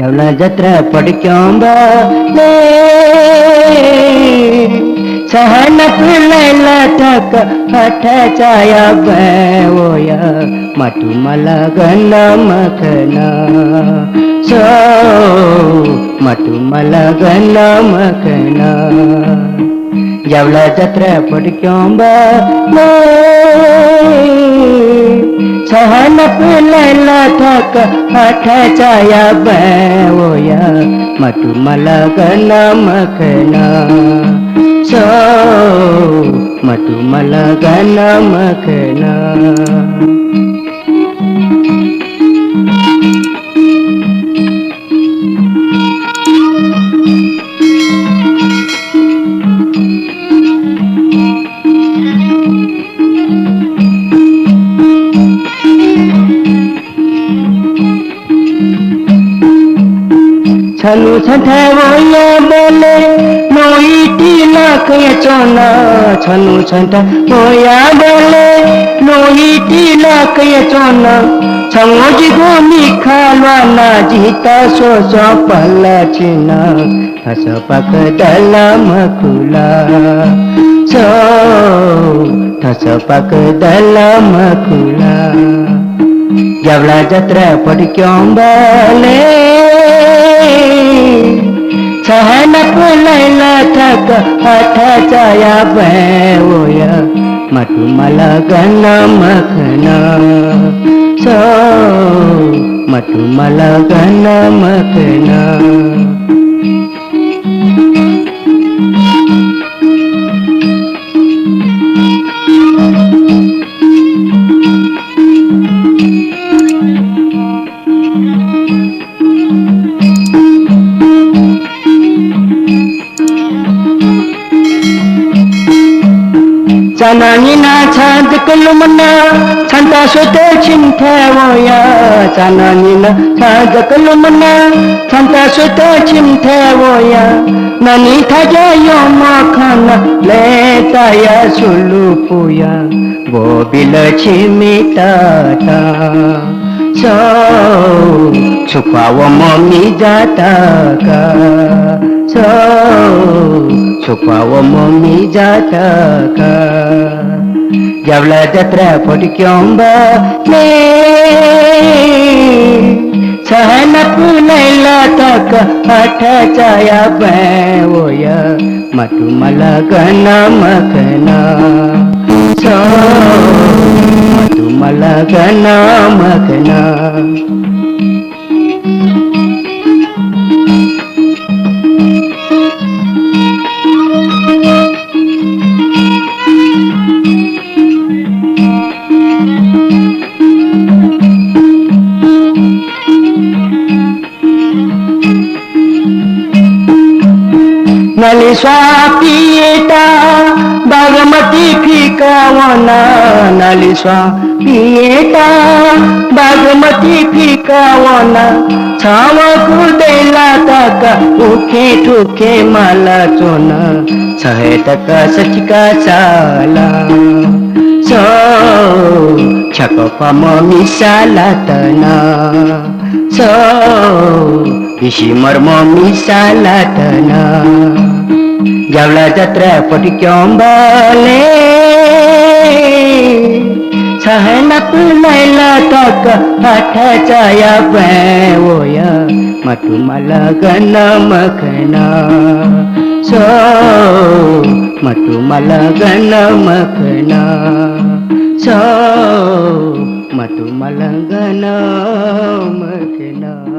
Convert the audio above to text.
जेवला जत्रा पडक्योंबाले सहन पिळला थक हठाचा या बया माटू मला गण मखना सो माटू मला गण मखना जेवला जत्रा पडक्योंबाले सहन पिळला थक हठाचा या बया माटू मला गण मखना सो माटू मला गण मखना छनु छठे वोया बोले नोईटी लाख चोना छनु छठे वोया बोले नोईटी लाख चोना छंगोजी गोमी खालवाना जीता सो सो पल्ला चिना हस पक दल मकुला सो थस पक दल मकुला जेवला जत्रा पडक्योंबाले सहन पिळला थक हठाचा या बया माटू मला गण मखना सो माटू मला गण मखना चानानीना छांद कलमना छंता सोते चिंथे वोया चानानीना छांद कलमना छंता सोते चिंथे वोया ननी थाजा यो मखना लेता या सुलू पुया वो बिल छिमिटाता सो छुपाव मम्मी जाता का सो छुपाव मम्मी जाता का जेवला जत्रा पडक्योंबाले सहन पिळला थक हठाचा या बया माटू मला गण मखना सो माटू मला गण मखना नली स्वापियेटा बागमती फिकावना नली स्वापियेटा बागमती फिकावना छाव कुदेला तका उखे ठुखे माला चोना सहेतक सचिका चाला सो छकपा मम्मी सालातना सो इशी मर्म मिसालातना जेवला जत्रा पडक्योंबाले सहन पिळला थक हठाचा या बया माटू मला गण मखना सो माटू मला गण मखना सो माटू मला गण मखना